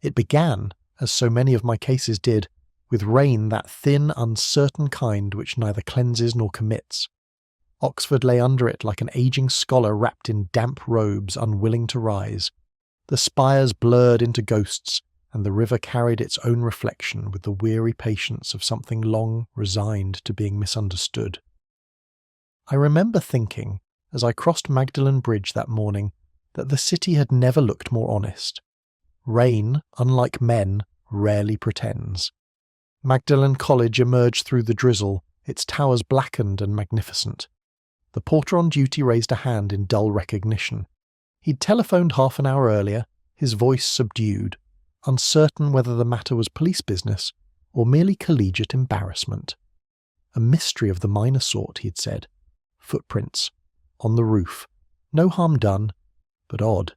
It began, as so many of my cases did, with rain, that thin, uncertain kind which neither cleanses nor commits. Oxford lay under it like an aging scholar wrapped in damp robes, unwilling to rise. The spires blurred into ghosts, and the river carried its own reflection with the weary patience of something long resigned to being misunderstood. I remember thinking, as I crossed Magdalen Bridge that morning, that the city had never looked more honest. Rain, unlike men, rarely pretends. Magdalen College emerged through the drizzle, its towers blackened and magnificent. The porter on duty raised a hand in dull recognition. He'd telephoned half an hour earlier, his voice subdued, uncertain whether the matter was police business or merely collegiate embarrassment. A mystery of the minor sort, he'd said. Footprints. On the roof. No harm done, but odd.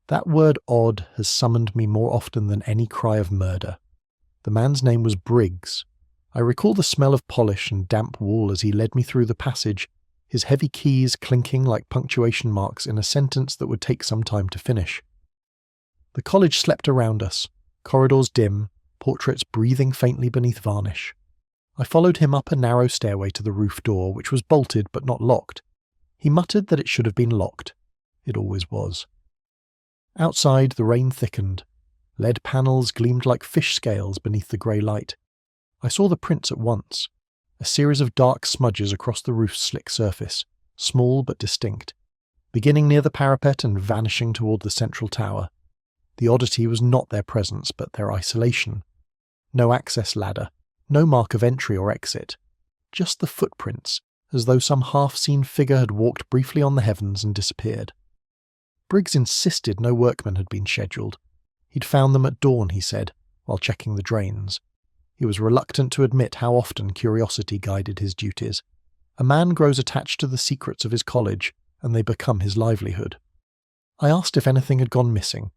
That word odd has summoned me more often than any cry of murder. The man's name was Briggs. I recall the smell of polish and damp wool as he led me through the passage, his heavy keys clinking like punctuation marks in a sentence that would take some time to finish. The college slept around us, corridors dim, portraits breathing faintly beneath varnish. I followed him up a narrow stairway to the roof door, which was bolted but not locked. He muttered that it should have been locked. It always was. Outside, the rain thickened. Lead panels gleamed like fish scales beneath the grey light. I saw the prints at once. A series of dark smudges across the roof's slick surface, small but distinct, beginning near the parapet and vanishing toward the central tower. The oddity was not their presence, but their isolation. No access ladder, no mark of entry or exit. Just the footprints, as though some half-seen figure had walked briefly on the heavens and disappeared. Briggs insisted no workmen had been scheduled. He'd found them at dawn, he said, while checking the drains. He was reluctant to admit how often curiosity guided his duties. A man grows attached to the secrets of his college, and they become his livelihood. I asked if anything had gone missing.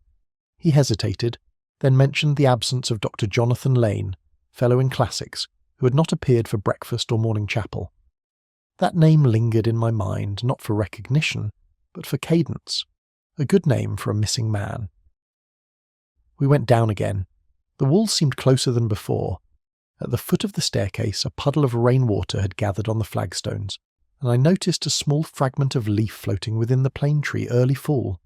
He hesitated, then mentioned the absence of Dr. Jonathan Lane, fellow in classics, who had not appeared for breakfast or morning chapel. That name lingered in my mind, not for recognition, but for cadence. A good name for a missing man. We went down again. The walls seemed closer than before. At the foot of the staircase, a puddle of rainwater had gathered on the flagstones, and I noticed a small fragment of leaf floating within the plane tree early fall.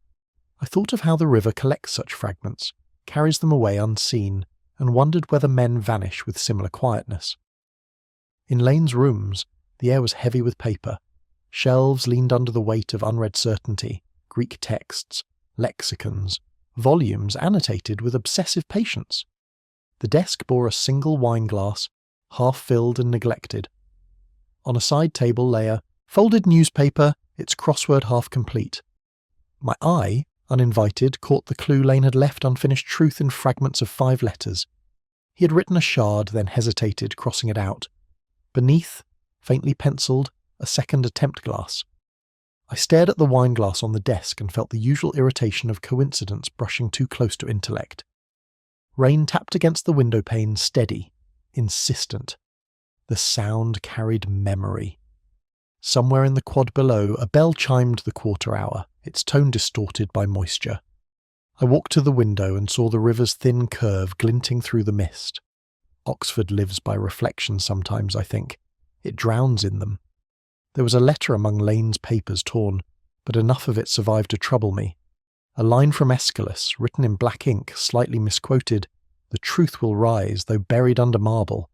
I thought of how the river collects such fragments, carries them away unseen, and wondered whether men vanish with similar quietness. In Lane's rooms, the air was heavy with paper. Shelves leaned under the weight of unread certainty, Greek texts, lexicons, volumes annotated with obsessive patience. The desk bore a single wine glass, half-filled and neglected. On a side table lay a folded newspaper, its crossword half complete. My eye, uninvited, caught the clue Lane had left unfinished truth in fragments of 5 letters. He had written a shard, then hesitated, crossing it out. Beneath, faintly penciled, a second attempt glass. I stared at the wine glass on the desk and felt the usual irritation of coincidence brushing too close to intellect. Rain tapped against the window pane, steady, insistent. The sound carried memory. Somewhere in the quad below, a bell chimed the quarter hour, its tone distorted by moisture. I walked to the window and saw the river's thin curve glinting through the mist. Oxford lives by reflection sometimes, I think. It drowns in them. There was a letter among Lane's papers torn, but enough of it survived to trouble me. A line from Aeschylus, written in black ink, slightly misquoted, "The truth will rise, though buried under marble."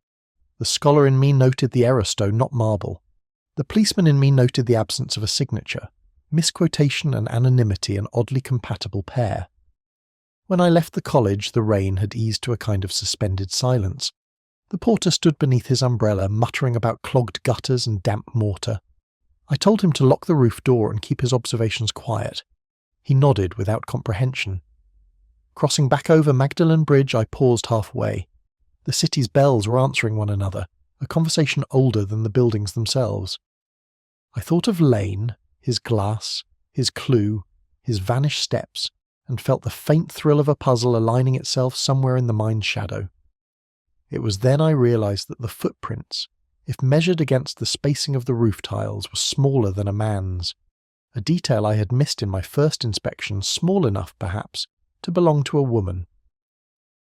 The scholar in me noted the error stone, not marble. The policeman in me noted the absence of a signature. Misquotation and anonymity an oddly compatible pair. When I left the college, the rain had eased to a kind of suspended silence. The porter stood beneath his umbrella, muttering about clogged gutters and damp mortar. I told him to lock the roof door and keep his observations quiet. He nodded without comprehension. Crossing back over Magdalen Bridge, I paused halfway. The city's bells were answering one another, a conversation older than the buildings themselves. I thought of Lane, his glass, his clue, his vanished steps, and felt the faint thrill of a puzzle aligning itself somewhere in the mind's shadow. It was then I realized that the footprints, if measured against the spacing of the roof tiles, were smaller than a man's. A detail I had missed in my first inspection, small enough, perhaps, to belong to a woman.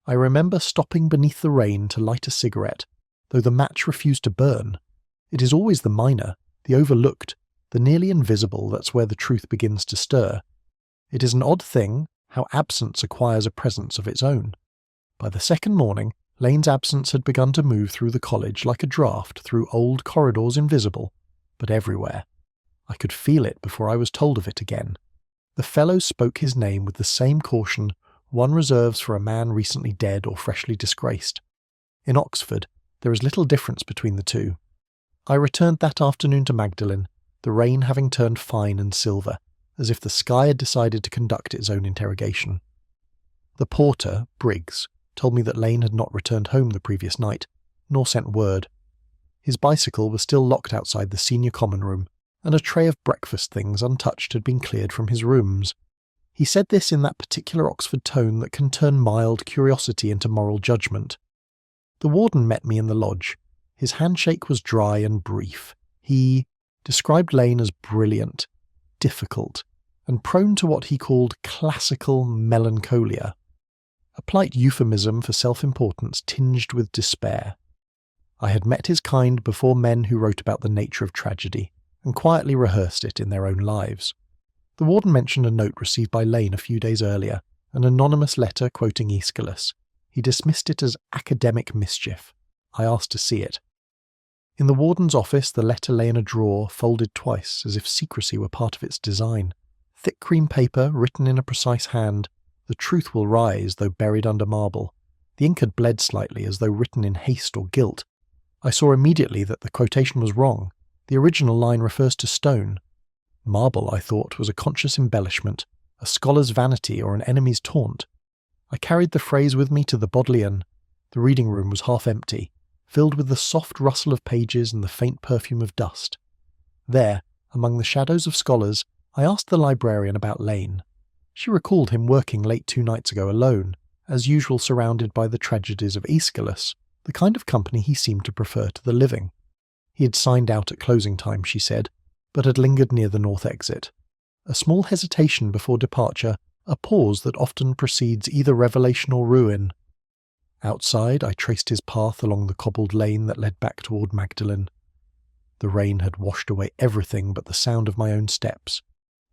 I remember stopping beneath the rain to light a cigarette, though the match refused to burn. It is always the minor, the overlooked, the nearly invisible that's where the truth begins to stir. It is an odd thing how absence acquires a presence of its own. By the second morning, Lane's absence had begun to move through the college like a draught through old corridors invisible, but everywhere. I could feel it before I was told of it again. The fellows spoke his name with the same caution one reserves for a man recently dead or freshly disgraced. In Oxford, there is little difference between the two. I returned that afternoon to Magdalen, the rain having turned fine and silver, as if the sky had decided to conduct its own interrogation. The porter, Briggs, told me that Lane had not returned home the previous night, nor sent word. His bicycle was still locked outside the senior common room, and a tray of breakfast things untouched had been cleared from his rooms. He said this in that particular Oxford tone that can turn mild curiosity into moral judgment. The warden met me in the lodge. His handshake was dry and brief. He described Lane as brilliant, difficult, and prone to what he called classical melancholia, a polite euphemism for self-importance tinged with despair. I had met his kind before men who wrote about the nature of tragedy, and quietly rehearsed it in their own lives. The warden mentioned a note received by Lane a few days earlier, an anonymous letter quoting Aeschylus. He dismissed it as academic mischief. I asked to see it. In the warden's office, the letter lay in a drawer, folded twice, as if secrecy were part of its design. Thick cream paper, written in a precise hand. The truth will rise, though buried under marble. The ink had bled slightly, as though written in haste or guilt. I saw immediately that the quotation was wrong. The original line refers to stone. Marble, I thought, was a conscious embellishment, a scholar's vanity or an enemy's taunt. I carried the phrase with me to the Bodleian. The reading room was half empty, filled with the soft rustle of pages and the faint perfume of dust. There, among the shadows of scholars, I asked the librarian about Lane. She recalled him working late 2 nights ago alone, as usual surrounded by the tragedies of Aeschylus, the kind of company he seemed to prefer to the living. He had signed out at closing time, she said, but had lingered near the north exit. A small hesitation before departure, a pause that often precedes either revelation or ruin. Outside, I traced his path along the cobbled lane that led back toward Magdalen. The rain had washed away everything but the sound of my own steps.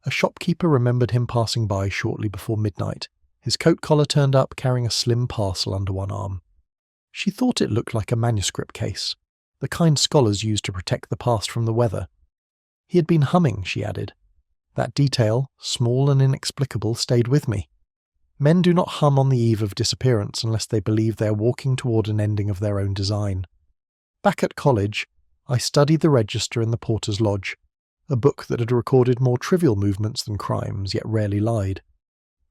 A shopkeeper remembered him passing by shortly before midnight, his coat collar turned up, carrying a slim parcel under one arm. She thought it looked like a manuscript case, the kind scholars use to protect the past from the weather. He had been humming, she added. That detail, small and inexplicable, stayed with me. Men do not hum on the eve of disappearance unless they believe they are walking toward an ending of their own design. Back at college, I studied the register in the porter's lodge, a book that had recorded more trivial movements than crimes, yet rarely lied.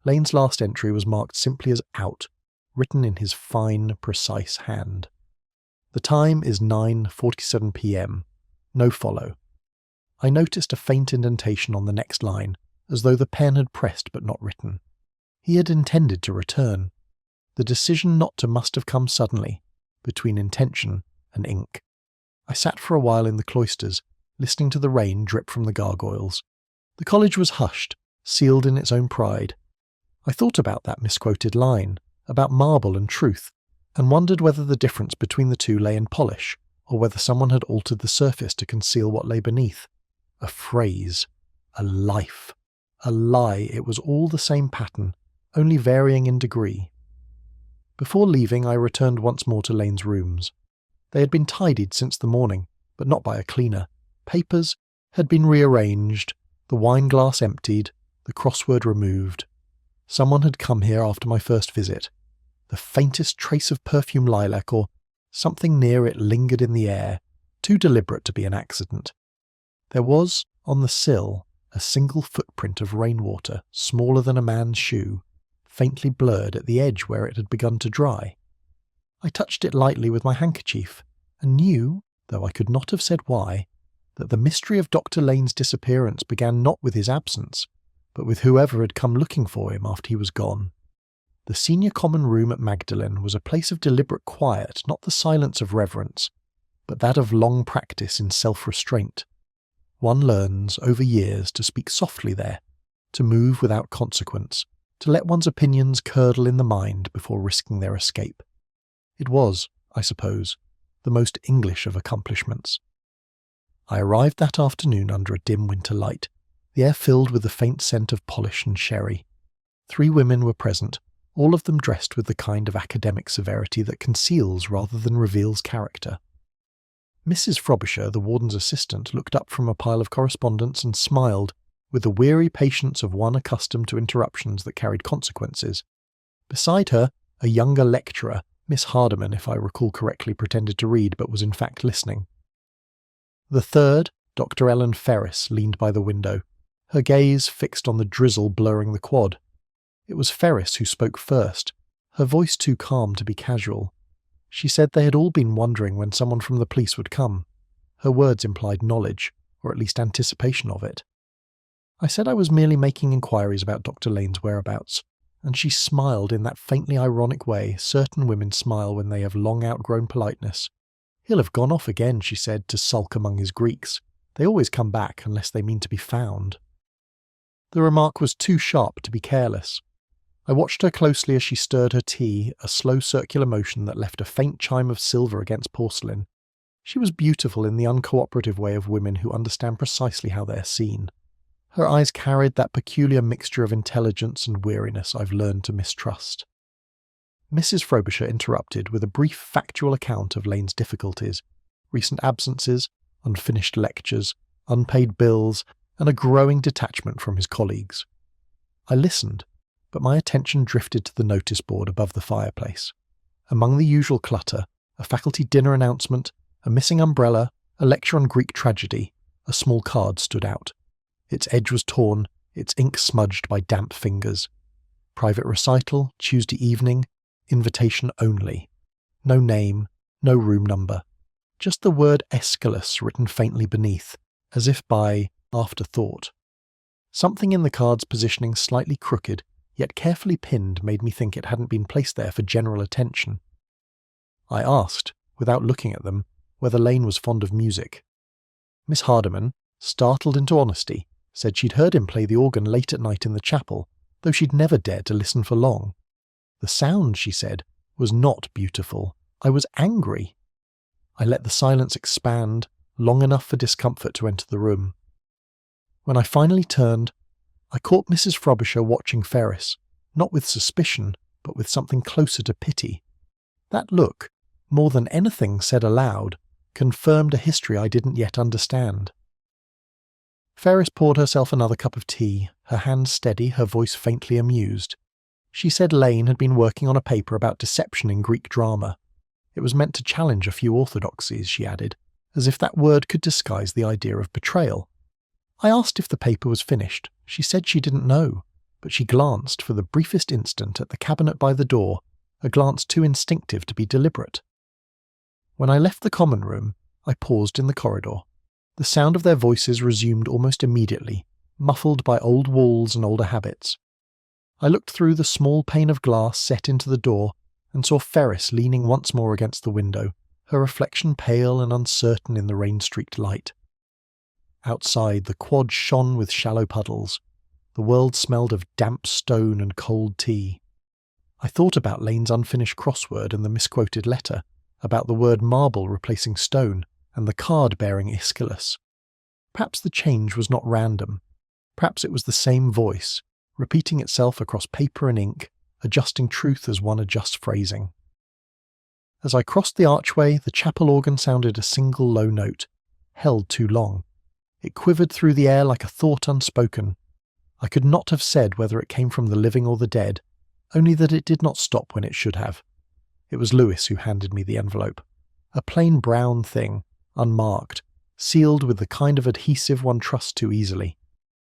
Lane's last entry was marked simply as out, written in his fine, precise hand. The time is 9:47 p.m. No follow. I noticed a faint indentation on the next line, as though the pen had pressed but not written. He had intended to return. The decision not to must have come suddenly, between intention and ink. I sat for a while in the cloisters, listening to the rain drip from the gargoyles. The college was hushed, sealed in its own pride. I thought about that misquoted line, about marble and truth, and wondered whether the difference between the two lay in polish, or whether someone had altered the surface to conceal what lay beneath. A phrase, a life, a lie, it was all the same pattern, only varying in degree. Before leaving, I returned once more to Lane's rooms. They had been tidied since the morning, but not by a cleaner. Papers had been rearranged, the wine glass emptied, the crossword removed. Someone had come here after my first visit. The faintest trace of perfume lilac or something near it lingered in the air, too deliberate to be an accident. There was, on the sill, a single footprint of rainwater, smaller than a man's shoe, faintly blurred at the edge where it had begun to dry. I touched it lightly with my handkerchief, and knew, though I could not have said why, that the mystery of Dr. Lane's disappearance began not with his absence, but with whoever had come looking for him after he was gone. The senior common room at Magdalen was a place of deliberate quiet, not the silence of reverence, but that of long practice in self-restraint. One learns, over years, to speak softly there, to move without consequence, to let one's opinions curdle in the mind before risking their escape. It was, I suppose, the most English of accomplishments. I arrived that afternoon under a dim winter light, the air filled with the faint scent of polish and sherry. 3 women were present, all of them dressed with the kind of academic severity that conceals rather than reveals character. Mrs. Frobisher, the warden's assistant, looked up from a pile of correspondence and smiled, with the weary patience of one accustomed to interruptions that carried consequences. Beside her, a younger lecturer, Miss Hardiman, if I recall correctly, pretended to read but was in fact listening. The third, Dr. Ellen Ferris, leaned by the window, her gaze fixed on the drizzle blurring the quad. It was Ferris who spoke first, her voice too calm to be casual. She said they had all been wondering when someone from the police would come. Her words implied knowledge, or at least anticipation of it. I said I was merely making inquiries about Dr. Lane's whereabouts, and she smiled in that faintly ironic way certain women smile when they have long outgrown politeness. "He'll have gone off again," she said, "to sulk among his Greeks. They always come back unless they mean to be found." The remark was too sharp to be careless. I watched her closely as she stirred her tea, a slow circular motion that left a faint chime of silver against porcelain. She was beautiful in the uncooperative way of women who understand precisely how they are seen. Her eyes carried that peculiar mixture of intelligence and weariness I've learned to mistrust. Mrs. Frobisher interrupted with a brief factual account of Lane's difficulties, recent absences, unfinished lectures, unpaid bills, and a growing detachment from his colleagues. I listened, but my attention drifted to the notice board above the fireplace. Among the usual clutter, a faculty dinner announcement, a missing umbrella, a lecture on Greek tragedy, a small card stood out. Its edge was torn, its ink smudged by damp fingers. Private recital, Tuesday evening, invitation only. No name, no room number. Just the word Aeschylus written faintly beneath, as if by afterthought. Something in the card's positioning slightly crooked, yet carefully pinned, made me think it hadn't been placed there for general attention. I asked, without looking at them, whether Lane was fond of music. Miss Hardiman, startled into honesty, said she'd heard him play the organ late at night in the chapel, though she'd never dared to listen for long. The sound, she said, was not beautiful. I was angry. I let the silence expand, long enough for discomfort to enter the room. When I finally turned, I caught Mrs. Frobisher watching Ferris, not with suspicion, but with something closer to pity. That look, more than anything said aloud, confirmed a history I didn't yet understand. Ferris poured herself another cup of tea, her hand steady, her voice faintly amused. She said Lane had been working on a paper about deception in Greek drama. It was meant to challenge a few orthodoxies, she added, as if that word could disguise the idea of betrayal. I asked if the paper was finished. She said she didn't know, but she glanced for the briefest instant at the cabinet by the door, a glance too instinctive to be deliberate. When I left the common room, I paused in the corridor. The sound of their voices resumed almost immediately, muffled by old walls and older habits. I looked through the small pane of glass set into the door and saw Ferris leaning once more against the window, her reflection pale and uncertain in the rain-streaked light. Outside, the quad shone with shallow puddles. The world smelled of damp stone and cold tea. I thought about Lane's unfinished crossword and the misquoted letter, about the word marble replacing stone, and the card bearing Aeschylus. Perhaps the change was not random. Perhaps it was the same voice, repeating itself across paper and ink, adjusting truth as one adjusts phrasing. As I crossed the archway, the chapel organ sounded a single low note, held too long. It quivered through the air like a thought unspoken. I could not have said whether it came from the living or the dead, only that it did not stop when it should have. It was Lewis who handed me the envelope. A plain brown thing, unmarked, sealed with the kind of adhesive one trusts too easily.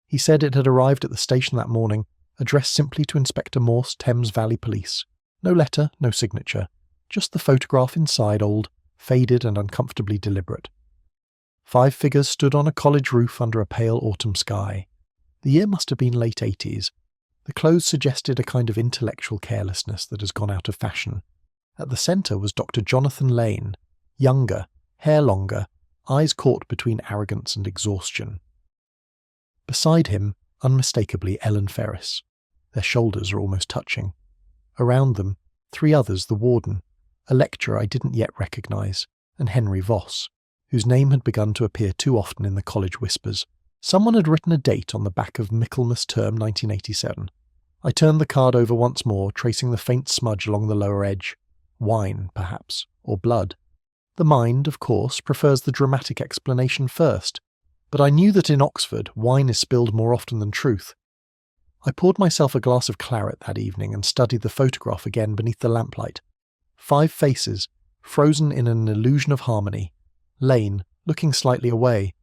He said it had arrived at the station that morning, addressed simply to Inspector Morse, Thames Valley Police. No letter, no signature, just the photograph inside old, faded and uncomfortably deliberate. 5 figures stood on a college roof under a pale autumn sky. The year must have been late 80s. The clothes suggested a kind of intellectual carelessness that has gone out of fashion. At the centre was Dr. Jonathan Lane, younger, hair longer, eyes caught between arrogance and exhaustion. Beside him, unmistakably Ellen Ferris. Their shoulders are almost touching. Around them, 3 others, the warden, a lecturer I didn't yet recognise, and Henry Voss, whose name had begun to appear too often in the college whispers. Someone had written a date on the back of Michaelmas term 1987. I turned the card over once more, tracing the faint smudge along the lower edge. Wine, perhaps, or blood. The mind, of course, prefers the dramatic explanation first, but I knew that in Oxford wine is spilled more often than truth. I poured myself a glass of claret that evening and studied the photograph again beneath the lamplight. 5 faces, frozen in an illusion of harmony. Lane, looking slightly away.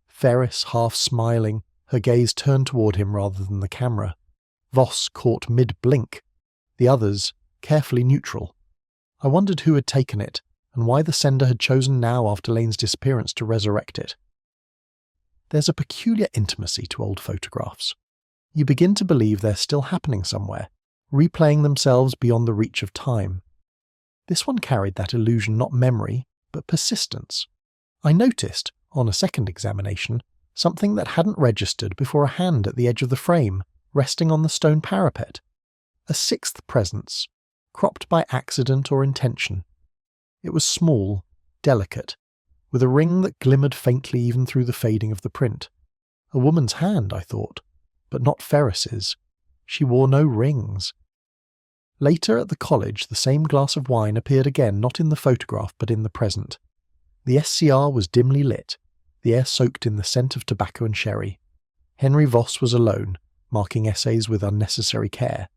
Ferris, half smiling, her gaze turned toward him rather than the camera. Voss caught mid-blink. The others, carefully neutral. I wondered who had taken it, and why the sender had chosen now after Lane's disappearance to resurrect it. There's a peculiar intimacy to old photographs. You begin to believe they're still happening somewhere, replaying themselves beyond the reach of time. This one carried that illusion, not memory, but persistence. I noticed, on a second examination, something that hadn't registered before a hand at the edge of the frame, resting on the stone parapet. A 6th presence, cropped by accident or intention. It was small, delicate, with a ring that glimmered faintly even through the fading of the print. A woman's hand, I thought, but not Ferris's. She wore no rings. Later at the college, the same glass of wine appeared again, not in the photograph but in the present. The SCR was dimly lit, the air soaked in the scent of tobacco and sherry. Henry Voss was alone, marking essays with unnecessary care.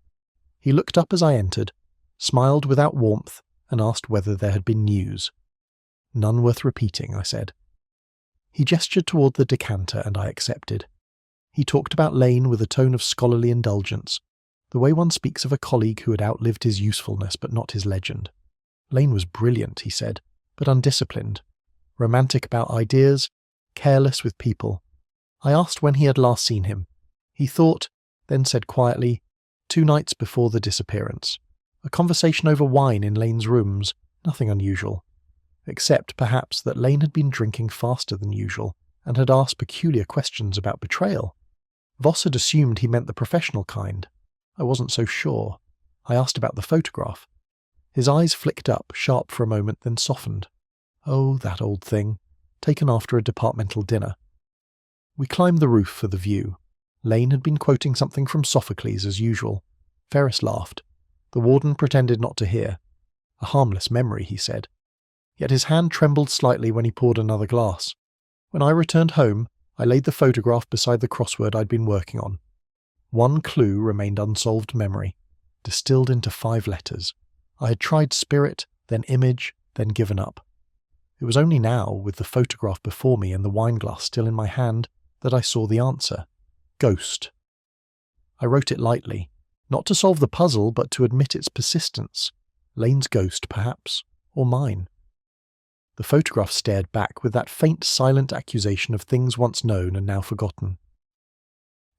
He looked up as I entered, smiled without warmth, and asked whether there had been news. None worth repeating, I said. He gestured toward the decanter, and I accepted. He talked about Lane with a tone of scholarly indulgence, the way one speaks of a colleague who had outlived his usefulness but not his legend. Lane was brilliant, he said, but undisciplined, romantic about ideas, careless with people. I asked when he had last seen him. He thought, then said quietly, 2 nights before the disappearance. A conversation over wine in Lane's rooms, nothing unusual. Except, perhaps, that Lane had been drinking faster than usual, and had asked peculiar questions about betrayal. Voss had assumed he meant the professional kind. I wasn't so sure. I asked about the photograph. His eyes flicked up, sharp for a moment, then softened. Oh, that old thing, taken after a departmental dinner. We climbed the roof for the view. Lane had been quoting something from Sophocles as usual. Ferris laughed. The warden pretended not to hear. A harmless memory, he said. Yet his hand trembled slightly when he poured another glass. When I returned home, I laid the photograph beside the crossword I'd been working on. One clue remained unsolved memory, distilled into 5 letters. I had tried spirit, then image, then given up. It was only now, with the photograph before me and the wineglass still in my hand, that I saw the answer. Ghost. I wrote it lightly, not to solve the puzzle, but to admit its persistence. Lane's ghost, perhaps, or mine. The photograph stared back with that faint, silent accusation of things once known and now forgotten.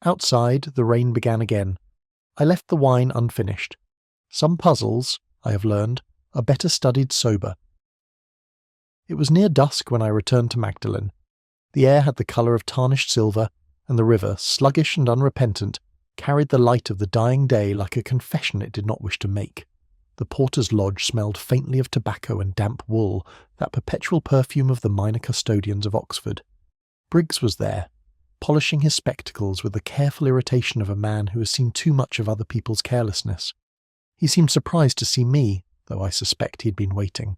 Outside, the rain began again. I left the wine unfinished. Some puzzles, I have learned, are better studied sober. It was near dusk when I returned to Magdalen. The air had the colour of tarnished silver, and the river, sluggish and unrepentant, carried the light of the dying day like a confession it did not wish to make. The porter's lodge smelled faintly of tobacco and damp wool, that perpetual perfume of the minor custodians of Oxford. Briggs was there, polishing his spectacles with the careful irritation of a man who has seen too much of other people's carelessness. He seemed surprised to see me, though I suspect he had been waiting.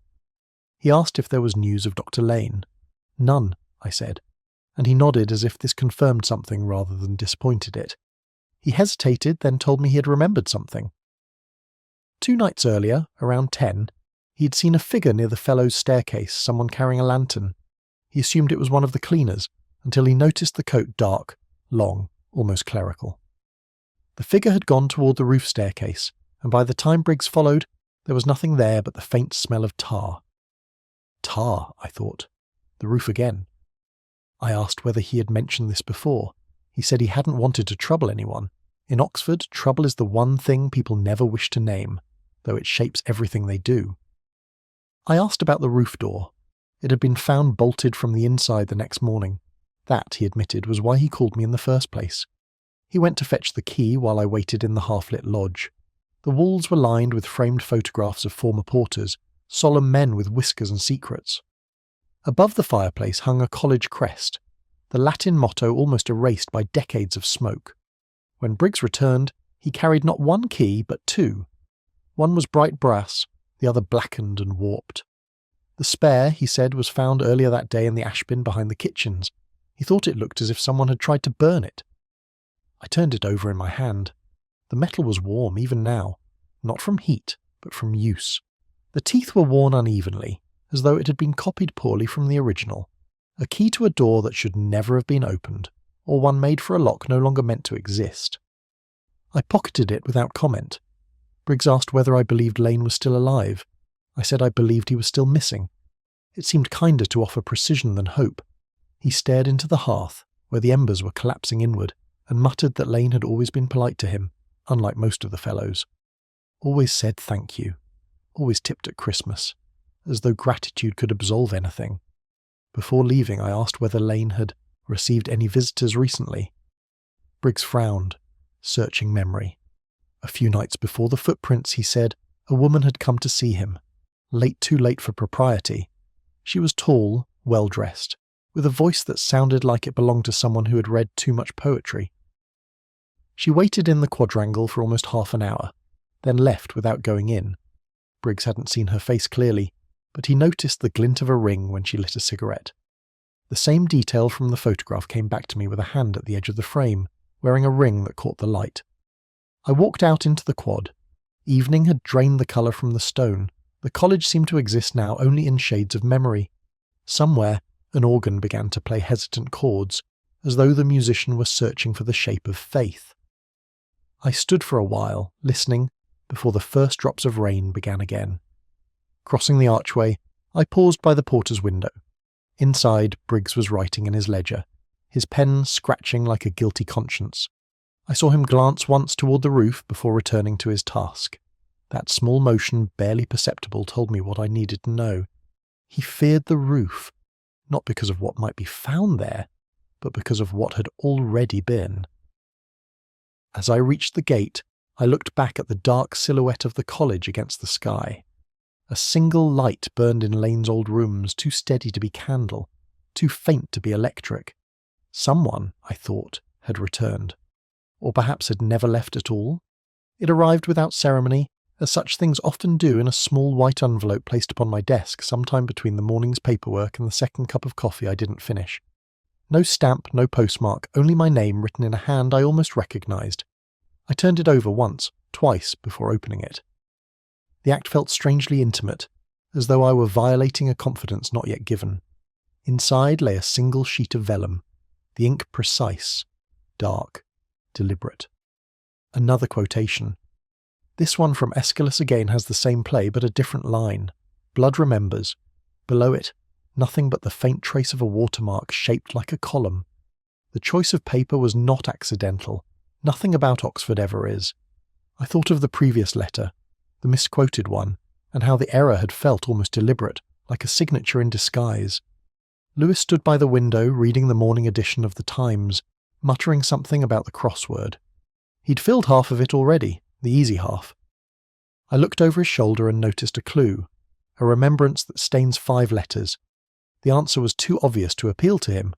He asked if there was news of Dr. Lane. None, I said, and he nodded as if this confirmed something rather than disappointed it. He hesitated, then told me he had remembered something. 2 nights earlier, around 10, he had seen a figure near the Fellows' staircase, someone carrying a lantern. He assumed it was one of the cleaners, until he noticed the coat dark, long, almost clerical. The figure had gone toward the roof staircase, and by the time Briggs followed, there was nothing there but the faint smell of tar. Tar, I thought. The roof again. I asked whether he had mentioned this before. He said he hadn't wanted to trouble anyone. In Oxford, trouble is the one thing people never wish to name, though it shapes everything they do. I asked about the roof door. It had been found bolted from the inside the next morning. That, he admitted, was why he called me in the first place. He went to fetch the key while I waited in the half-lit lodge. The walls were lined with framed photographs of former porters, solemn men with whiskers and secrets. Above the fireplace hung a college crest, the Latin motto almost erased by decades of smoke. When Briggs returned, he carried not one key, but two. One was bright brass, the other blackened and warped. The spare, he said, was found earlier that day in the ashbin behind the kitchens. He thought it looked as if someone had tried to burn it. I turned it over in my hand. The metal was warm even now, not from heat, but from use. The teeth were worn unevenly, as though it had been copied poorly from the original. A key to a door that should never have been opened, or one made for a lock no longer meant to exist. I pocketed it without comment. Briggs asked whether I believed Lane was still alive. I said I believed he was still missing. It seemed kinder to offer precision than hope. He stared into the hearth, where the embers were collapsing inward, and muttered that Lane had always been polite to him, unlike most of the fellows. Always said thank you. Always tipped at Christmas, as though gratitude could absolve anything. Before leaving, I asked whether Lane had received any visitors recently. Briggs frowned, searching memory. A few nights before the footprints, he said, a woman had come to see him. Too late for propriety. She was tall, well-dressed, with a voice that sounded like it belonged to someone who had read too much poetry. She waited in the quadrangle for almost half an hour, then left without going in. Briggs hadn't seen her face clearly, but he noticed the glint of a ring when she lit a cigarette. The same detail from the photograph came back to me with a hand at the edge of the frame, wearing a ring that caught the light. I walked out into the quad. Evening had drained the colour from the stone. The college seemed to exist now only in shades of memory. Somewhere, an organ began to play hesitant chords, as though the musician were searching for the shape of faith. I stood for a while, listening, before the first drops of rain began again. Crossing the archway, I paused by the porter's window. Inside, Briggs was writing in his ledger, his pen scratching like a guilty conscience. I saw him glance once toward the roof before returning to his task. That small motion, barely perceptible, told me what I needed to know. He feared the roof, not because of what might be found there, but because of what had already been. As I reached the gate, I looked back at the dark silhouette of the college against the sky. A single light burned in Lane's old rooms, too steady to be candle, too faint to be electric. Someone, I thought, had returned. Or perhaps had never left at all. It arrived without ceremony, as such things often do, in a small white envelope placed upon my desk sometime between the morning's paperwork and the second cup of coffee I didn't finish. No stamp, no postmark, only my name written in a hand I almost recognised. I turned it over once, twice, before opening it. The act felt strangely intimate, as though I were violating a confidence not yet given. Inside lay a single sheet of vellum, the ink precise, dark, deliberate. Another quotation. This one from Aeschylus again has the same play but a different line. Blood remembers. Below it, nothing but the faint trace of a watermark shaped like a column. The choice of paper was not accidental. Nothing about Oxford ever is. I thought of the previous letter, the misquoted one, and how the error had felt almost deliberate, like a signature in disguise. Lewis stood by the window reading the morning edition of the Times, muttering something about the crossword. He'd filled half of it already, the easy half. I looked over his shoulder and noticed a clue, a remembrance that stains 5 letters. The answer was too obvious to appeal to him.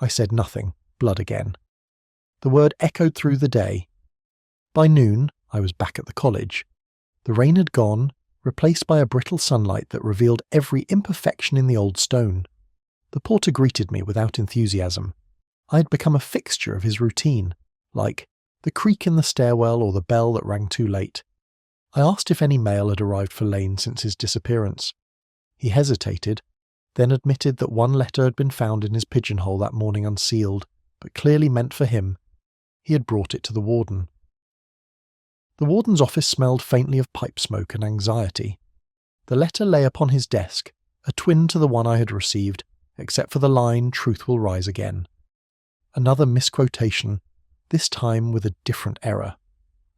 I said nothing, blood again. The word echoed through the day. By noon, I was back at the college. The rain had gone, replaced by a brittle sunlight that revealed every imperfection in the old stone. The porter greeted me without enthusiasm. I had become a fixture of his routine, like the creak in the stairwell or the bell that rang too late. I asked if any mail had arrived for Lane since his disappearance. He hesitated, then admitted that one letter had been found in his pigeonhole that morning unsealed, but clearly meant for him. He had brought it to the warden. The warden's office smelled faintly of pipe smoke and anxiety. The letter lay upon his desk, a twin to the one I had received, except for the line, "Truth will rise again." Another misquotation, this time with a different error.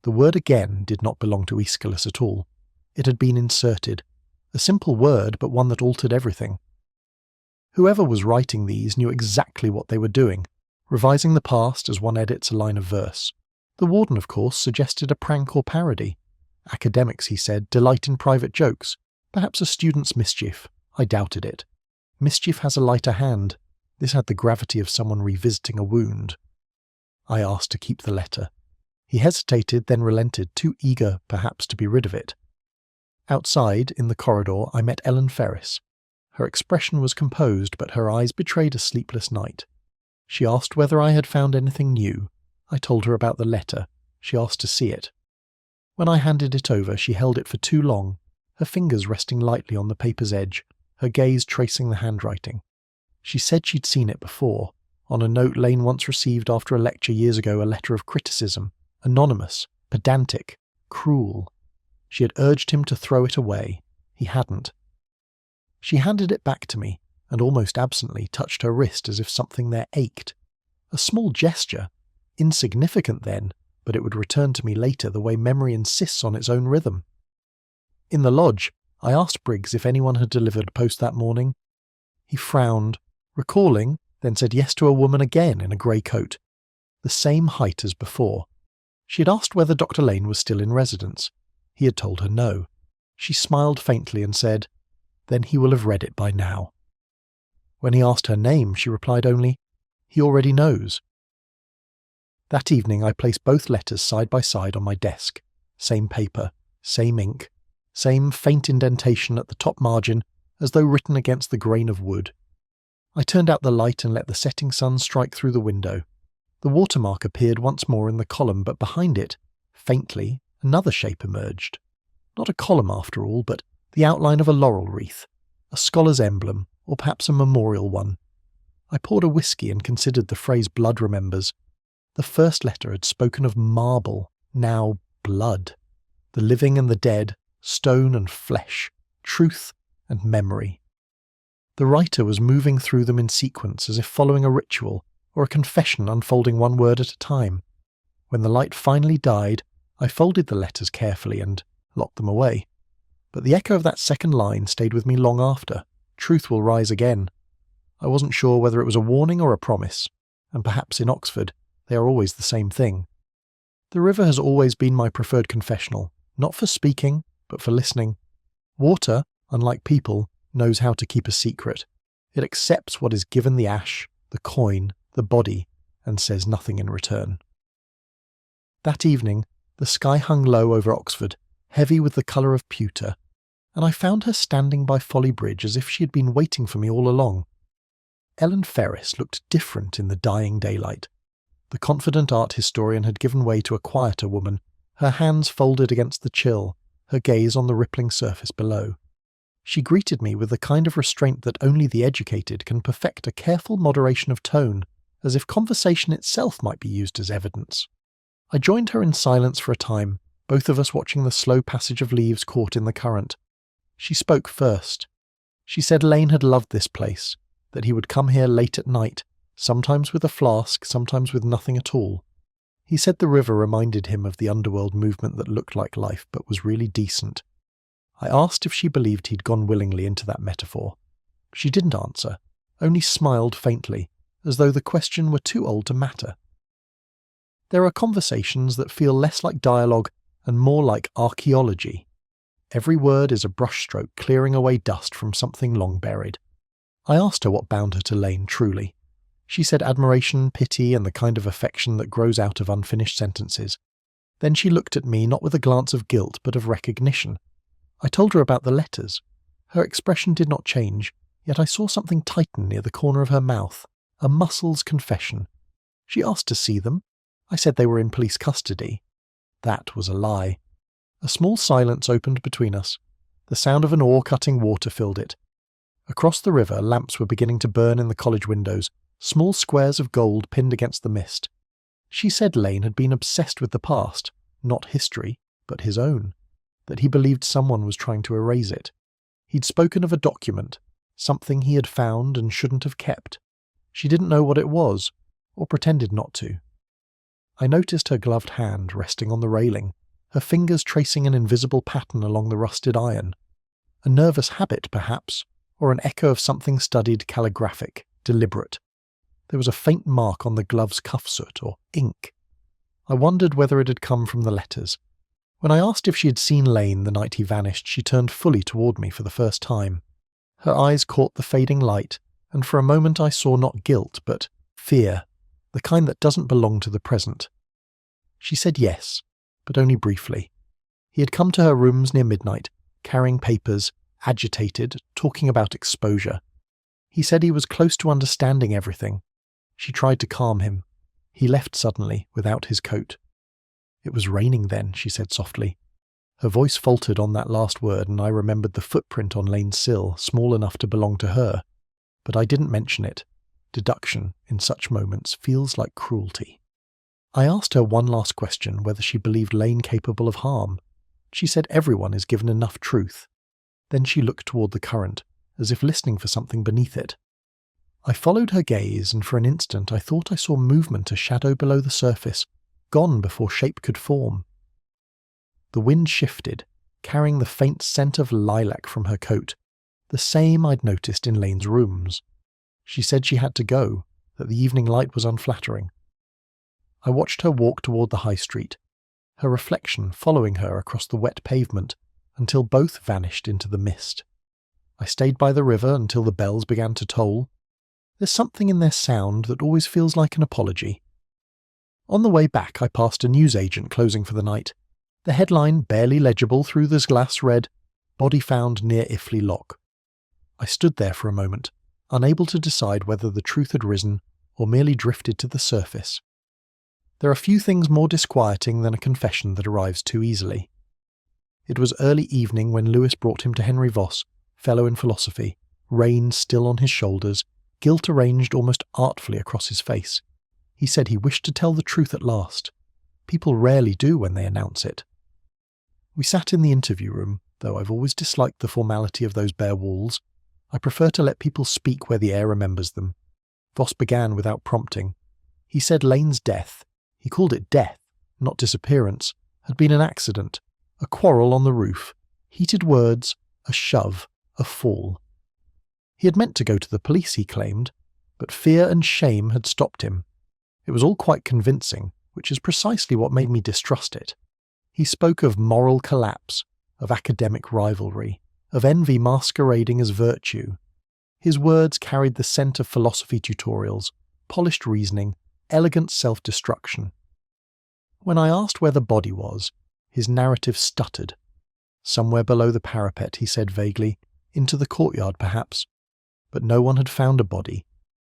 The word again did not belong to Aeschylus at all. It had been inserted. A simple word, but one that altered everything. Whoever was writing these knew exactly what they were doing. revising the past as one edits a line of verse. The warden, of course, suggested a prank or parody. Academics, he said, delight in private jokes, perhaps a student's mischief. I doubted it. Mischief has a lighter hand. This had the gravity of someone revisiting a wound. I asked to keep the letter. He hesitated, then relented, too eager, perhaps, to be rid of it. Outside, in the corridor, I met Ellen Ferris. Her expression was composed, but her eyes betrayed a sleepless night. She asked whether I had found anything new. I told her about the letter. She asked to see it. When I handed it over, she held it for too long, her fingers resting lightly on the paper's edge, her gaze tracing the handwriting. She said she'd seen it before, on a note Lane once received after a lecture years ago, a letter of criticism, anonymous, pedantic, cruel. She had urged him to throw it away. He hadn't. She handed it back to me, and almost absently touched her wrist as if something there ached. A small gesture, insignificant then, but it would return to me later the way memory insists on its own rhythm. In the lodge, I asked Briggs if anyone had delivered post that morning. He frowned, recalling, then said yes to a woman again in a grey coat, the same height as before. She had asked whether Dr. Lane was still in residence. He had told her no. She smiled faintly and said, "Then he will have read it by now." When he asked her name, she replied only, "He already knows." That evening I placed both letters side by side on my desk. Same paper, same ink, same faint indentation at the top margin, as though written against the grain of wood. I turned out the light and let the setting sun strike through the window. The watermark appeared once more in the column, but behind it, faintly, another shape emerged. Not a column after all, but the outline of a laurel wreath, a scholar's emblem, or perhaps a memorial one. I poured a whiskey and considered the phrase blood remembers. The first letter had spoken of marble, now blood. The living and the dead, stone and flesh, truth and memory. The writer was moving through them in sequence as if following a ritual or a confession unfolding one word at a time. When the light finally died, I folded the letters carefully and locked them away. But the echo of that second line stayed with me long after. Truth will rise again. I wasn't sure whether it was a warning or a promise, and perhaps in Oxford they are always the same thing. The river has always been my preferred confessional, not for speaking, but for listening. Water, unlike people, knows how to keep a secret. It accepts what is given the ash, the coin, the body, and says nothing in return. That evening, the sky hung low over Oxford, heavy with the colour of pewter, and I found her standing by Folly Bridge as if she had been waiting for me all along. Ellen Ferris looked different in the dying daylight. The confident art historian had given way to a quieter woman, her hands folded against the chill, her gaze on the rippling surface below. She greeted me with the kind of restraint that only the educated can perfect, a careful moderation of tone, as if conversation itself might be used as evidence. I joined her in silence for a time, both of us watching the slow passage of leaves caught in the current. She spoke first. She said Lane had loved this place, that he would come here late at night, sometimes with a flask, sometimes with nothing at all. He said the river reminded him of the underworld movement that looked like life but was really decent. I asked if she believed he'd gone willingly into that metaphor. She didn't answer, only smiled faintly, as though the question were too old to matter. There are conversations that feel less like dialogue and more like archaeology. Every word is a brushstroke clearing away dust from something long buried. I asked her what bound her to Lane truly. She said admiration, pity, and the kind of affection that grows out of unfinished sentences. Then she looked at me not with a glance of guilt but of recognition. I told her about the letters. Her expression did not change, yet I saw something tighten near the corner of her mouth, a muscle's confession. She asked to see them. I said they were in police custody. That was a lie. A small silence opened between us. The sound of an oar cutting water filled it. Across the river, lamps were beginning to burn in the college windows, small squares of gold pinned against the mist. She said Lane had been obsessed with the past, not history, but his own, that he believed someone was trying to erase it. He'd spoken of a document, something he had found and shouldn't have kept. She didn't know what it was, or pretended not to. I noticed her gloved hand resting on the railing, her fingers tracing an invisible pattern along the rusted iron. A nervous habit, perhaps, or an echo of something studied, calligraphic, deliberate. There was a faint mark on the glove's cuff soot, or ink. I wondered whether it had come from the letters. When I asked if she had seen Lane the night he vanished, she turned fully toward me for the first time. Her eyes caught the fading light, and for a moment I saw not guilt, but fear, the kind that doesn't belong to the present. She said yes, but only briefly. He had come to her rooms near midnight, carrying papers, agitated, talking about exposure. He said he was close to understanding everything. She tried to calm him. He left suddenly, without his coat. "It was raining then," she said softly. Her voice faltered on that last word, and I remembered the footprint on Lane's sill, small enough to belong to her. But I didn't mention it. Deduction, in such moments, feels like cruelty. I asked her one last question, whether she believed Lane capable of harm. She said everyone is given enough truth. Then she looked toward the current, as if listening for something beneath it. I followed her gaze, and for an instant I thought I saw movement, a shadow below the surface, gone before shape could form. The wind shifted, carrying the faint scent of lilac from her coat, the same I'd noticed in Lane's rooms. She said she had to go, that the evening light was unflattering. I watched her walk toward the high street, her reflection following her across the wet pavement, until both vanished into the mist. I stayed by the river until the bells began to toll. There's something in their sound that always feels like an apology. On the way back I passed a newsagent closing for the night. The headline, barely legible through the glass, read, "Body found near Iffley Lock." I stood there for a moment, unable to decide whether the truth had risen or merely drifted to the surface. There are few things more disquieting than a confession that arrives too easily. It was early evening when Lewis brought him to Henry Voss, fellow in philosophy, rain still on his shoulders, guilt arranged almost artfully across his face. He said he wished to tell the truth at last. People rarely do when they announce it. We sat in the interview room, though I've always disliked the formality of those bare walls. I prefer to let people speak where the air remembers them. Voss began without prompting. He said Lane's death, he called it death, not disappearance, had been an accident, a quarrel on the roof, heated words, a shove, a fall. He had meant to go to the police, he claimed, but fear and shame had stopped him. It was all quite convincing, which is precisely what made me distrust it. He spoke of moral collapse, of academic rivalry, of envy masquerading as virtue. His words carried the scent of philosophy tutorials, polished reasoning, elegant self-destruction. When I asked where the body was, his narrative stuttered. Somewhere below the parapet, he said vaguely, into the courtyard perhaps. But no one had found a body.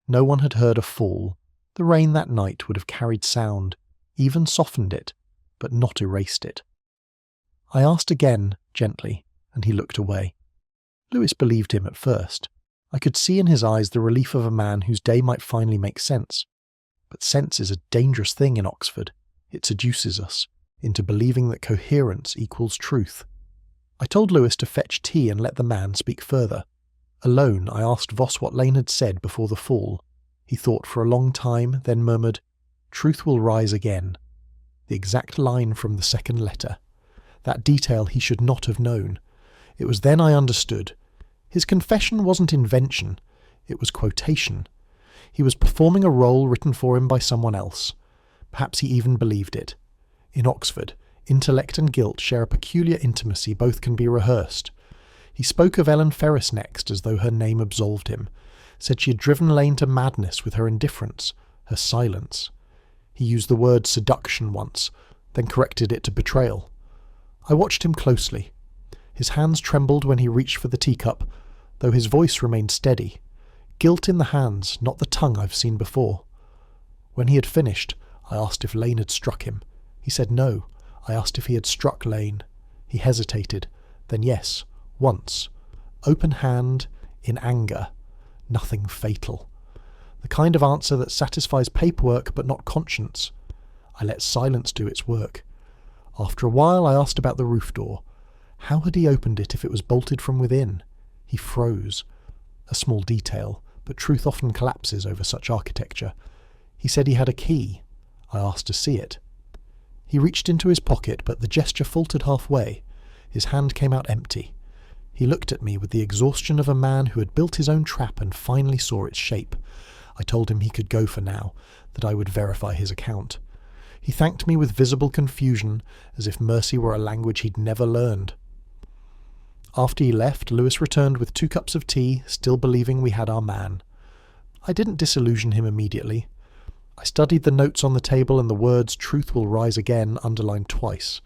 No one had heard a fall. The rain that night would have carried sound, even softened it, but not erased it. I asked again, gently, and he looked away. Lewis believed him at first. I could see in his eyes the relief of a man whose day might finally make sense. But sense is a dangerous thing in Oxford. It seduces us into believing that coherence equals truth. I told Lewis to fetch tea and let the man speak further. Alone, I asked Voss what Lane had said before the fall. He thought for a long time, then murmured, "Truth will rise again." The exact line from the second letter. That detail he should not have known. It was then I understood. His confession wasn't invention, it was quotation. He was performing a role written for him by someone else. Perhaps he even believed it. In Oxford, intellect and guilt share a peculiar intimacy, both can be rehearsed. He spoke of Ellen Ferris next as though her name absolved him, said she had driven Lane to madness with her indifference, her silence. He used the word seduction once, then corrected it to betrayal. I watched him closely. His hands trembled when he reached for the teacup, though his voice remained steady. Guilt in the hands, not the tongue I've seen before. When he had finished, I asked if Lane had struck him. He said no. I asked if he had struck Lane. He hesitated. Then yes, once. Open hand, in anger. Nothing fatal. The kind of answer that satisfies paperwork but not conscience. I let silence do its work. After a while I asked about the roof door. How had he opened it if it was bolted from within? He froze. A small detail, but truth often collapses over such architecture. He said he had a key. I asked to see it. He reached into his pocket, but the gesture faltered halfway. His hand came out empty. He looked at me with the exhaustion of a man who had built his own trap and finally saw its shape. I told him he could go for now, that I would verify his account. He thanked me with visible confusion, as if mercy were a language he'd never learned. After he left, Lewis returned with 2 cups of tea, still believing we had our man. I didn't disillusion him immediately. I studied the notes on the table and the words "truth will rise again" underlined twice.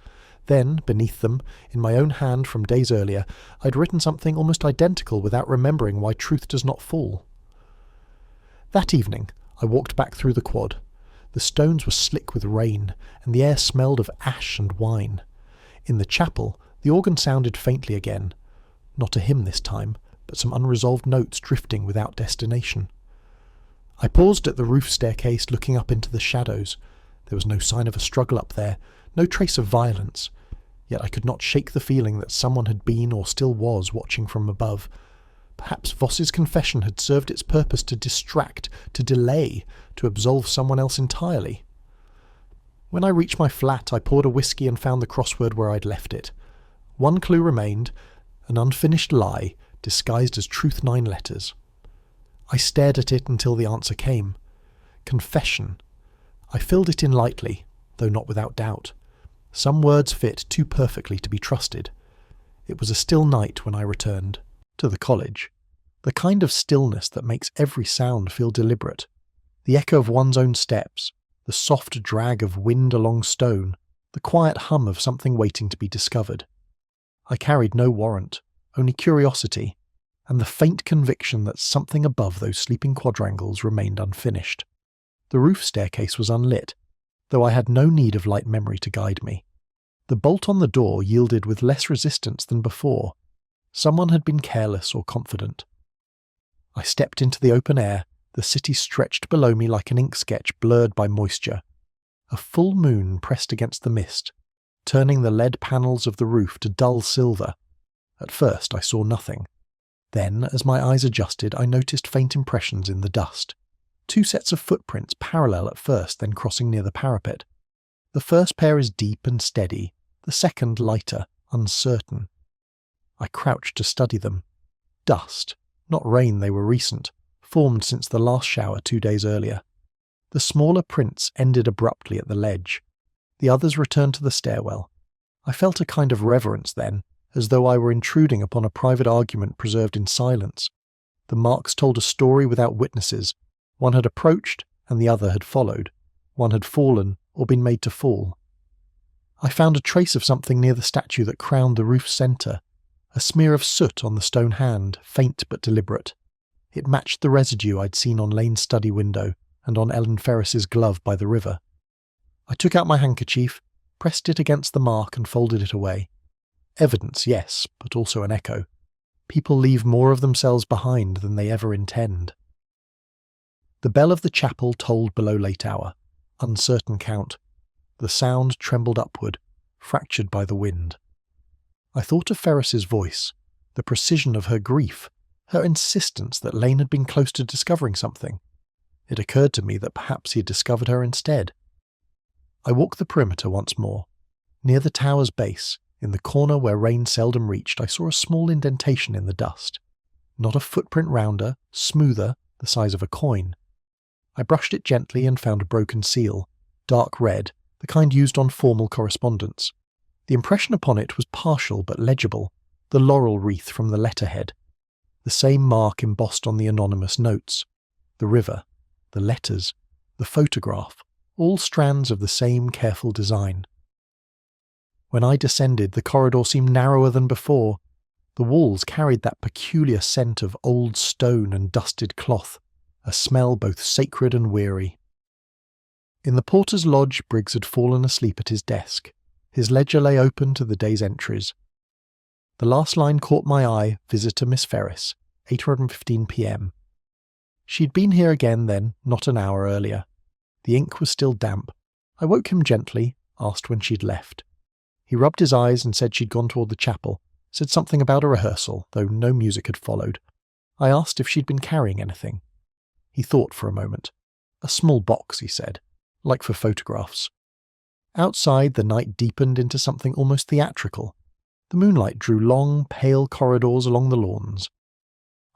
Then, beneath them, in my own hand from days earlier, I'd written something almost identical without remembering why truth does not fall. That evening, I walked back through the quad. The stones were slick with rain, and the air smelled of ash and wine. In the chapel, the organ sounded faintly again. Not a hymn this time, but some unresolved notes drifting without destination. I paused at the roof staircase, looking up into the shadows. There was no sign of a struggle up there, no trace of violence. Yet I could not shake the feeling that someone had been or still was watching from above. Perhaps Voss's confession had served its purpose to distract, to delay, to absolve someone else entirely. When I reached my flat, I poured a whiskey and found the crossword where I'd left it. One clue remained, an unfinished lie, disguised as truth 9 letters. I stared at it until the answer came. Confession. I filled it in lightly, though not without doubt. Some words fit too perfectly to be trusted. It was a still night when I returned to the college. The kind of stillness that makes every sound feel deliberate. The echo of one's own steps, the soft drag of wind along stone, the quiet hum of something waiting to be discovered. I carried no warrant, only curiosity, and the faint conviction that something above those sleeping quadrangles remained unfinished. The roof staircase was unlit, though I had no need of light memory to guide me. The bolt on the door yielded with less resistance than before. Someone had been careless or confident. I stepped into the open air, the city stretched below me like an ink sketch blurred by moisture. A full moon pressed against the mist, turning the lead panels of the roof to dull silver. At first I saw nothing. Then, as my eyes adjusted, I noticed faint impressions in the dust. 2 sets of footprints parallel at first, then crossing near the parapet. The first pair is deep and steady, the second lighter, uncertain. I crouched to study them. Dust, not rain, they were recent, formed since the last shower 2 days earlier. The smaller prints ended abruptly at the ledge. The others returned to the stairwell. I felt a kind of reverence then, as though I were intruding upon a private argument preserved in silence. The marks told a story without witnesses. One had approached, and the other had followed. One had fallen, or been made to fall. I found a trace of something near the statue that crowned the roof's centre, a smear of soot on the stone hand, faint but deliberate. It matched the residue I'd seen on Lane's study window and on Ellen Ferris's glove by the river. I took out my handkerchief, pressed it against the mark and folded it away. Evidence, yes, but also an echo. People leave more of themselves behind than they ever intend. The bell of the chapel tolled below late hour, uncertain count. The sound trembled upward, fractured by the wind. I thought of Ferris's voice, the precision of her grief, her insistence that Lane had been close to discovering something. It occurred to me that perhaps he had discovered her instead. I walked the perimeter once more. Near the tower's base, in the corner where rain seldom reached, I saw a small indentation in the dust. Not a footprint rounder, smoother, the size of a coin. I brushed it gently and found a broken seal, dark red, the kind used on formal correspondence. The impression upon it was partial but legible, the laurel wreath from the letterhead. The same mark embossed on the anonymous notes. The river, the letters, the photograph, all strands of the same careful design. When I descended, the corridor seemed narrower than before. The walls carried that peculiar scent of old stone and dusted cloth, a smell both sacred and weary. In the porter's lodge, Briggs had fallen asleep at his desk. His ledger lay open to the day's entries. The last line caught my eye, visitor Miss Ferris, 8:15 p.m. She'd been here again then, not an hour earlier. The ink was still damp. I woke him gently, asked when she'd left. He rubbed his eyes and said she'd gone toward the chapel, said something about a rehearsal, though no music had followed. I asked if she'd been carrying anything. He thought for a moment. A small box, he said, like for photographs. Outside, the night deepened into something almost theatrical. The moonlight drew long, pale corridors along the lawns.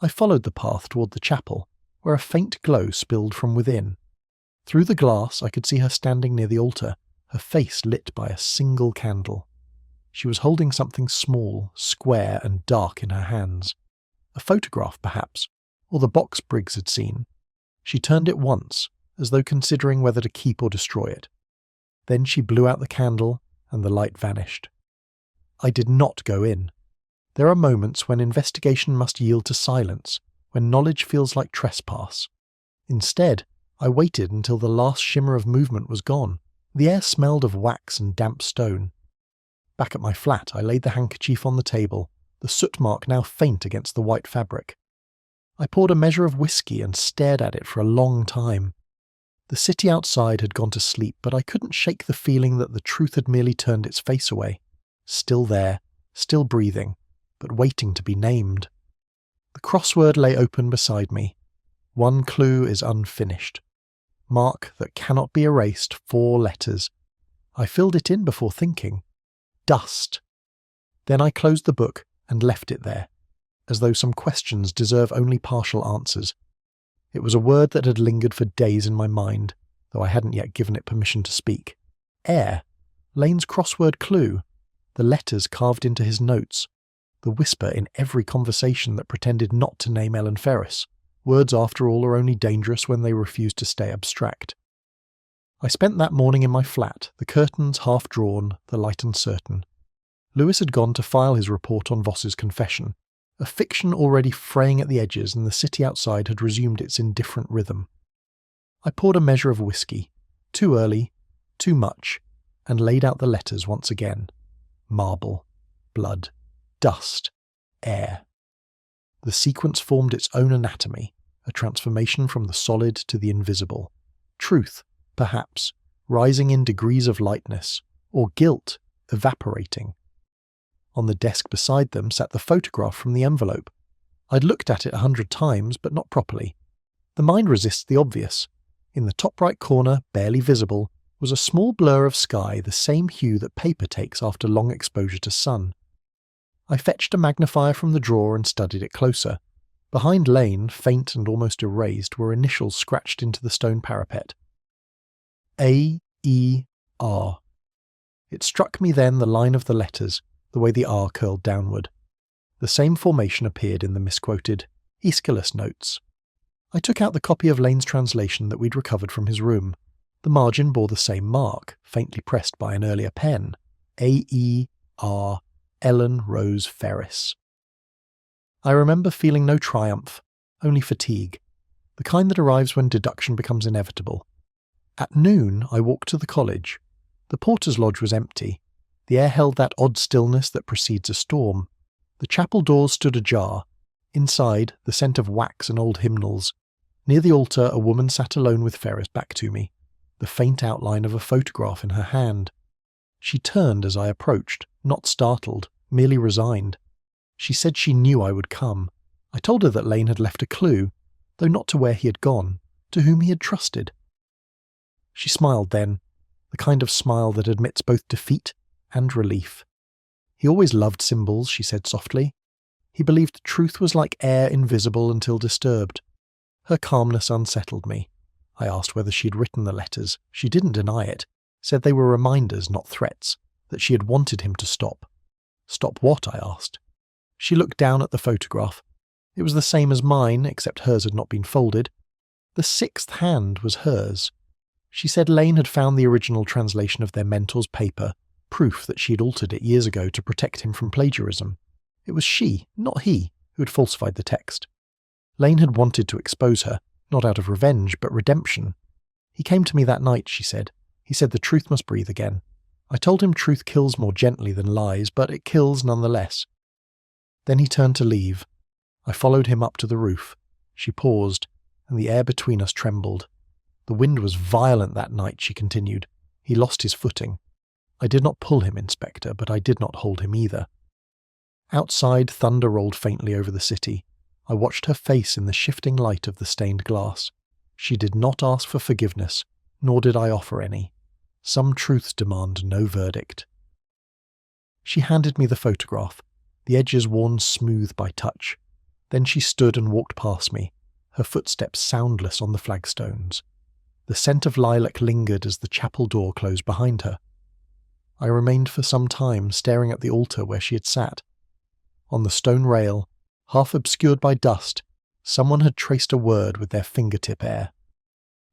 I followed the path toward the chapel. where a faint glow spilled from within. Through the glass I could see her standing near the altar, her face lit by a single candle. She was holding something small, square and dark in her hands. A photograph, perhaps, or the box Briggs had seen. She turned it once, as though considering whether to keep or destroy it. Then she blew out the candle, and the light vanished. I did not go in. There are moments when investigation must yield to silence, when knowledge feels like trespass. Instead, I waited until the last shimmer of movement was gone. The air smelled of wax and damp stone. Back at my flat, I laid the handkerchief on the table, the soot mark now faint against the white fabric. I poured a measure of whiskey and stared at it for a long time. The city outside had gone to sleep, but I couldn't shake the feeling that the truth had merely turned its face away. Still there, still breathing, but waiting to be named. The crossword lay open beside me. One clue is unfinished. Mark that cannot be erased, 4 letters. I filled it in before thinking. Dust. Then I closed the book and left it there, as though some questions deserve only partial answers. It was a word that had lingered for days in my mind, though I hadn't yet given it permission to speak. Air. Lane's crossword clue. The letters carved into his notes. The whisper in every conversation that pretended not to name Ellen Ferris. Words, after all, are only dangerous when they refuse to stay abstract. I spent that morning in my flat, the curtains half drawn, the light uncertain. Lewis had gone to file his report on Voss's confession, a fiction already fraying at the edges, and the city outside had resumed its indifferent rhythm. I poured a measure of whiskey, too early, too much, and laid out the letters once again. Marble, blood, dust, air. The sequence formed its own anatomy, a transformation from the solid to the invisible. Truth, perhaps, rising in degrees of lightness, or guilt, evaporating. On the desk beside them sat the photograph from the envelope. I'd looked at it 100 times, but not properly. The mind resists the obvious. In the top right corner, barely visible, was a small blur of sky, the same hue that paper takes after long exposure to sun. I fetched a magnifier from the drawer and studied it closer. Behind Lane, faint and almost erased, were initials scratched into the stone parapet. A-E-R. It struck me then the line of the letters, the way the R curled downward. The same formation appeared in the misquoted Aeschylus notes. I took out the copy of Lane's translation that we'd recovered from his room. The margin bore the same mark, faintly pressed by an earlier pen. A-E-R. Ellen Rose Ferris. I remember feeling no triumph, only fatigue, the kind that arrives when deduction becomes inevitable. At noon I walked to the college. The porter's lodge was empty. The air held that odd stillness that precedes a storm. The chapel doors stood ajar. Inside, the scent of wax and old hymnals. Near the altar a woman sat alone with Ferris back to me, the faint outline of a photograph in her hand. She turned as I approached, not startled, merely resigned. She said she knew I would come. I told her that Lane had left a clue, though not to where he had gone, to whom he had trusted. She smiled then, the kind of smile that admits both defeat and relief. He always loved symbols, she said softly. He believed truth was like air invisible until disturbed. Her calmness unsettled me. I asked whether she had written the letters. She didn't deny it, said they were reminders, not threats, that she had wanted him to stop. Stop what? I asked. She looked down at the photograph. It was the same as mine, except hers had not been folded. The 6th hand was hers. She said Lane had found the original translation of their mentor's paper, proof that she had altered it years ago to protect him from plagiarism. It was she, not he, who had falsified the text. Lane had wanted to expose her, not out of revenge, but redemption. He came to me that night, she said. He said the truth must breathe again. I told him truth kills more gently than lies, but it kills nonetheless. Then he turned to leave. I followed him up to the roof. She paused, and the air between us trembled. The wind was violent that night, she continued. He lost his footing. I did not pull him, Inspector, but I did not hold him either. Outside, thunder rolled faintly over the city. I watched her face in the shifting light of the stained glass. She did not ask for forgiveness, nor did I offer any. Some truths demand no verdict. She handed me the photograph, the edges worn smooth by touch. Then she stood and walked past me, her footsteps soundless on the flagstones. The scent of lilac lingered as the chapel door closed behind her. I remained for some time staring at the altar where she had sat. On the stone rail, half obscured by dust, someone had traced a word with their fingertip air.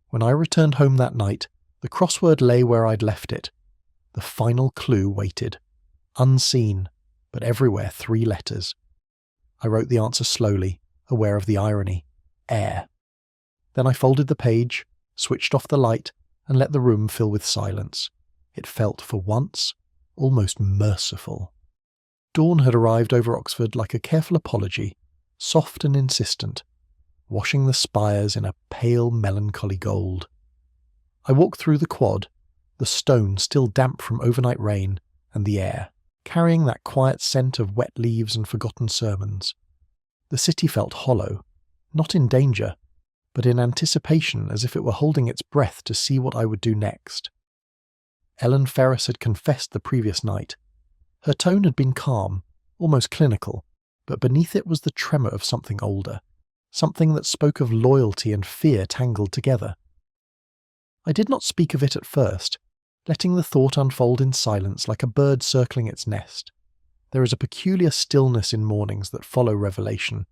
When I returned home that night, the crossword lay where I'd left it. The final clue waited. Unseen, but everywhere 3 letters. I wrote the answer slowly, aware of the irony. Air. Then I folded the page, switched off the light, and let the room fill with silence. It felt, for once, almost merciful. Dawn had arrived over Oxford like a careful apology, soft and insistent, washing the spires in a pale melancholy gold. I walked through the quad, the stone still damp from overnight rain, and the air, carrying that quiet scent of wet leaves and forgotten sermons. The city felt hollow, not in danger, but in anticipation, as if it were holding its breath to see what I would do next. Ellen Ferris had confessed the previous night. Her tone had been calm, almost clinical, but beneath it was the tremor of something older, something that spoke of loyalty and fear tangled together. I did not speak of it at first, letting the thought unfold in silence like a bird circling its nest. There is a peculiar stillness in mornings that follow revelation,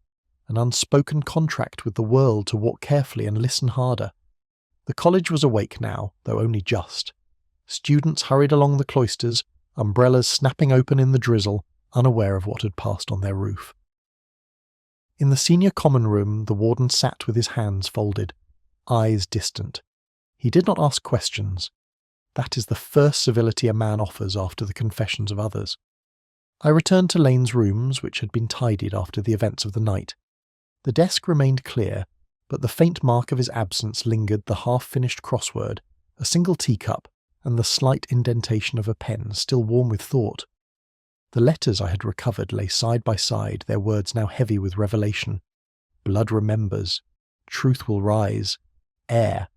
an unspoken contract with the world to walk carefully and listen harder. The college was awake now, though only just. Students hurried along the cloisters, umbrellas snapping open in the drizzle, unaware of what had passed on their roof. In the senior common room, the warden sat with his hands folded, eyes distant. He did not ask questions. That is the first civility a man offers after the confessions of others. I returned to Lane's rooms, which had been tidied after the events of the night. The desk remained clear, but the faint mark of his absence lingered the half-finished crossword, a single teacup, and the slight indentation of a pen still warm with thought. The letters I had recovered lay side by side, their words now heavy with revelation. Blood remembers. Truth will rise. Air.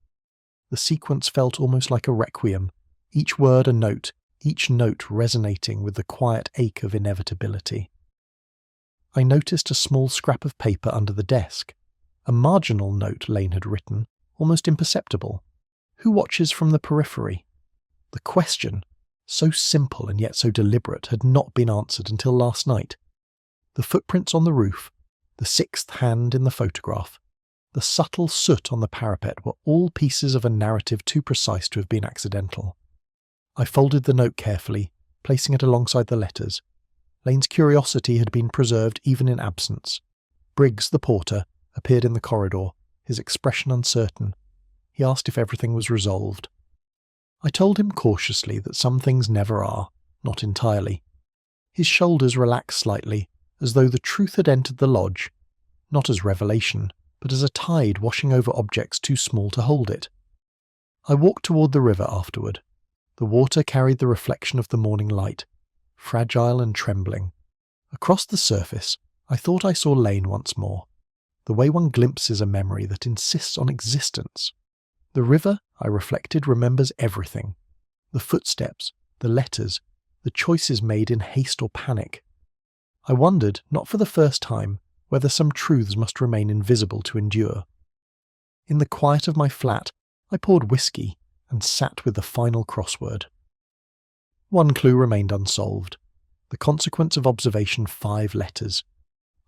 The sequence felt almost like a requiem, each word a note, each note resonating with the quiet ache of inevitability. I noticed a small scrap of paper under the desk, a marginal note Lane had written, almost imperceptible. Who watches from the periphery? The question, so simple and yet so deliberate, had not been answered until last night. The footprints on the roof, the 6th hand in the photograph, the subtle soot on the parapet were all pieces of a narrative too precise to have been accidental. I folded the note carefully, placing it alongside the letters. Lane's curiosity had been preserved even in absence. Briggs, the porter, appeared in the corridor, his expression uncertain. He asked if everything was resolved. I told him cautiously that some things never are, not entirely. His shoulders relaxed slightly, as though the truth had entered the lodge, not as revelation, but as a tide washing over objects too small to hold it. I walked toward the river afterward. The water carried the reflection of the morning light, fragile and trembling. Across the surface, I thought I saw Lane once more, the way one glimpses a memory that insists on existence. The river, I reflected, remembers everything. The footsteps, the letters, the choices made in haste or panic. I wondered, not for the first time, whether some truths must remain invisible to endure. In the quiet of my flat, I poured whiskey and sat with the final crossword. One clue remained unsolved. The consequence of observation 5 letters.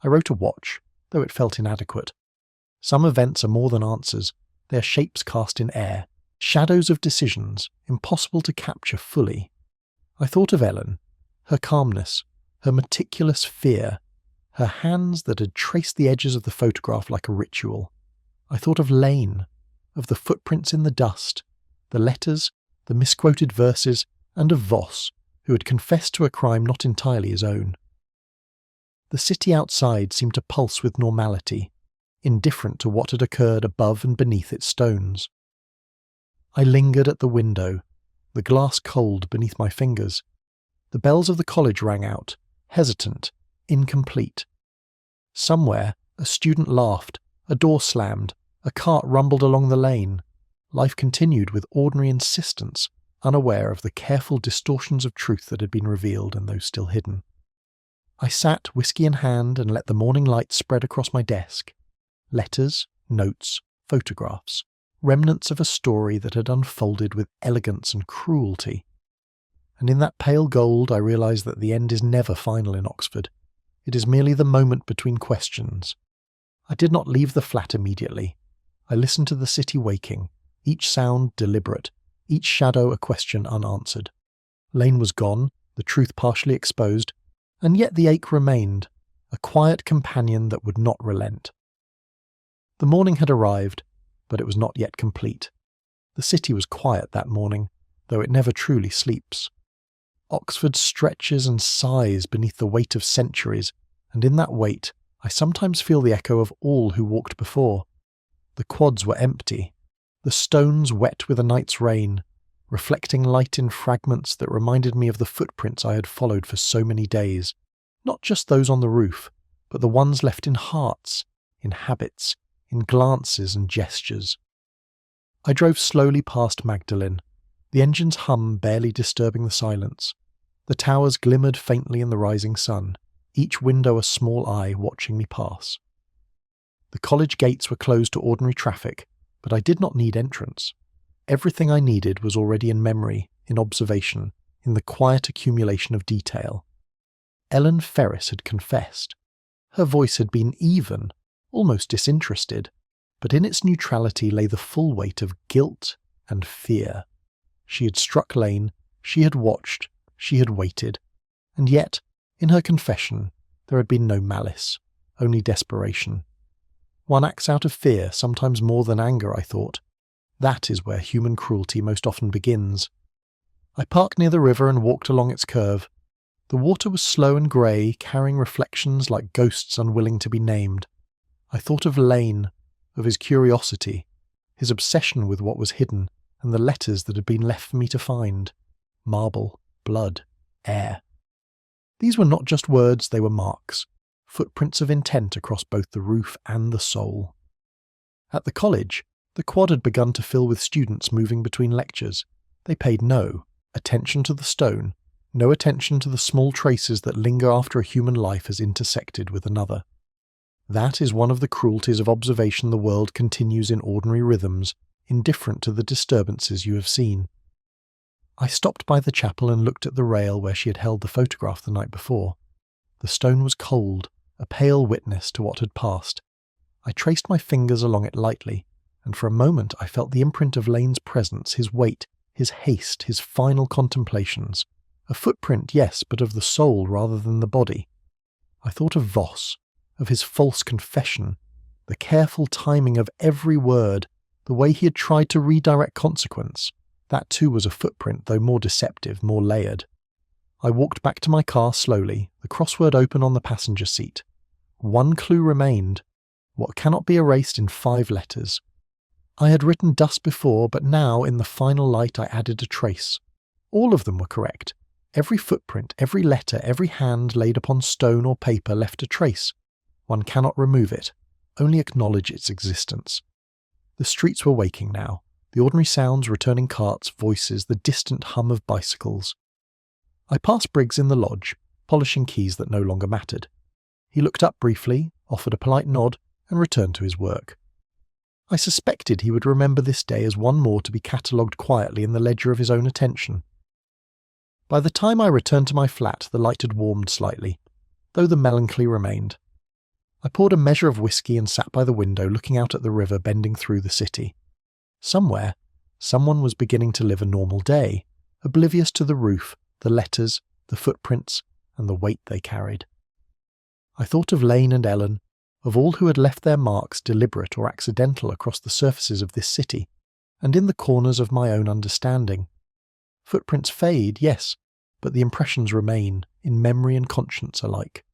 I wrote a watch, though it felt inadequate. Some events are more than answers. They are shapes cast in air, shadows of decisions, impossible to capture fully. I thought of Ellen, her calmness, her meticulous fear, her hands that had traced the edges of the photograph like a ritual. I thought of Lane, of the footprints in the dust, the letters, the misquoted verses, and of Voss, who had confessed to a crime not entirely his own. The city outside seemed to pulse with normality, indifferent to what had occurred above and beneath its stones. I lingered at the window, the glass cold beneath my fingers. The bells of the college rang out, hesitant, incomplete. Somewhere, a student laughed, a door slammed, a cart rumbled along the lane. Life continued with ordinary insistence, unaware of the careful distortions of truth that had been revealed and those still hidden. I sat, whiskey in hand, and let the morning light spread across my desk. Letters, notes, photographs, remnants of a story that had unfolded with elegance and cruelty. And in that pale gold I realised that the end is never final in Oxford. It is merely the moment between questions. I did not leave the flat immediately. I listened to the city waking, each sound deliberate, each shadow a question unanswered. Lane was gone, the truth partially exposed, and yet the ache remained, a quiet companion that would not relent. The morning had arrived, but it was not yet complete. The city was quiet that morning, though it never truly sleeps. Oxford stretches and sighs beneath the weight of centuries, and in that weight I sometimes feel the echo of all who walked before. The quads were empty, the stones wet with a night's rain, reflecting light in fragments that reminded me of the footprints I had followed for so many days, not just those on the roof, but the ones left in hearts, in habits, in glances and gestures. I drove slowly past Magdalen, the engine's hum barely disturbing the silence. The towers glimmered faintly in the rising sun, each window a small eye watching me pass. The college gates were closed to ordinary traffic, but I did not need entrance. Everything I needed was already in memory, in observation, in the quiet accumulation of detail. Ellen Ferris had confessed. Her voice had been even, almost disinterested, but in its neutrality lay the full weight of guilt and fear. She had struck Lane, she had watched, she had waited, and yet, in her confession, there had been no malice, only desperation. One acts out of fear, sometimes more than anger, I thought. That is where human cruelty most often begins. I parked near the river and walked along its curve. The water was slow and grey, carrying reflections like ghosts unwilling to be named. I thought of Lane, of his curiosity, his obsession with what was hidden, and the letters that had been left for me to find. Marble, blood, air. These were not just words, they were marks, footprints of intent across both the roof and the soul. At the college, the quad had begun to fill with students moving between lectures. They paid no attention to the stone, no attention to the small traces that linger after a human life has intersected with another. That is one of the cruelties of observation. The world continues in ordinary rhythms, indifferent to the disturbances you have seen. I stopped by the chapel and looked at the rail where she had held the photograph the night before. The stone was cold, a pale witness to what had passed. I traced my fingers along it lightly, and for a moment I felt the imprint of Lane's presence, his weight, his haste, his final contemplations. A footprint, yes, but of the soul rather than the body. I thought of Voss, of his false confession, the careful timing of every word, the way he had tried to redirect consequence. That too was a footprint, though more deceptive, more layered. I walked back to my car slowly, the crossword open on the passenger seat. One clue remained, what cannot be erased in 5 letters. I had written dust before, but now, in the final light, I added a trace. All of them were correct. Every footprint, every letter, every hand laid upon stone or paper left a trace. One cannot remove it, only acknowledge its existence. The streets were waking now, the ordinary sounds, returning carts, voices, the distant hum of bicycles. I passed Briggs in the lodge, polishing keys that no longer mattered. He looked up briefly, offered a polite nod, and returned to his work. I suspected he would remember this day as one more to be catalogued quietly in the ledger of his own attention. By the time I returned to my flat, the light had warmed slightly, though the melancholy remained. I poured a measure of whisky and sat by the window looking out at the river bending through the city. Somewhere, someone was beginning to live a normal day, oblivious to the roof, the letters, the footprints, and the weight they carried. I thought of Lane and Ellen, of all who had left their marks, deliberate or accidental, across the surfaces of this city, and in the corners of my own understanding. Footprints fade, yes, but the impressions remain, in memory and conscience alike.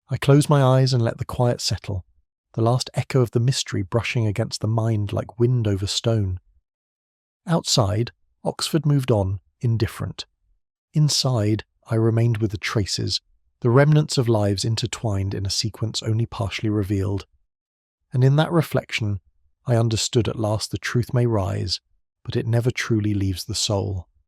I closed my eyes and let the quiet settle, the last echo of the mystery brushing against the mind like wind over stone. Outside, Oxford moved on, indifferent. Inside, I remained with the traces, the remnants of lives intertwined in a sequence only partially revealed. And in that reflection, I understood at last the truth may rise, but it never truly leaves the soul.